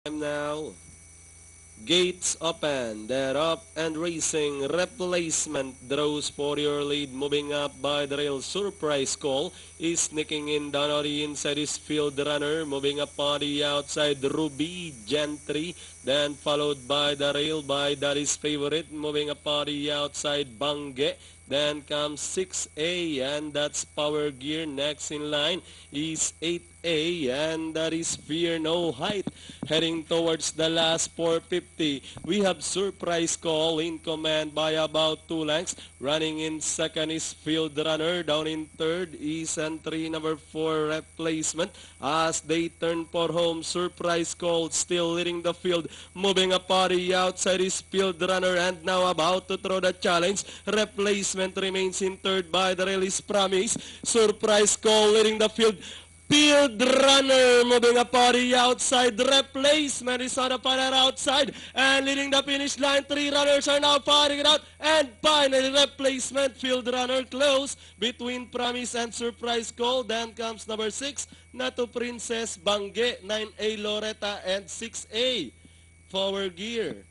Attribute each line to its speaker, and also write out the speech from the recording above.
Speaker 1: Time now. Gates open. They're up and racing. Replacement draws for your lead. Moving up by the rail. Surprise call is sneaking in down on the inside is Field Runner. Moving up on the outside. Ruby Gentry. Then followed by the rail by Daddy's Favorite. Moving up on the outside. Bangge. Then comes 6A and that's Power Gear. Next in line is 8A and that is Fear No Height. Heading towards the last 450. We have Surprise Call in command by about 2 lengths. Running in second is Field Runner. Down in third is entry number 4 Replacement. As they turn for home, Surprise Call still leading the field. Moving up on the outside is Field Runner and now about to throw the challenge. Replacement remains in third by the release Promise. Surprise Call leading the field. Field Runner moving up on the outside. Replacement is on the far outside and leading the finish line. 3 runners are now fighting it out. And finally, Replacement, Field Runner close between Promise and Surprise Call. Then comes number 6, Nato Princess, Bangge, 9A Loretta, and 6A Power Gear.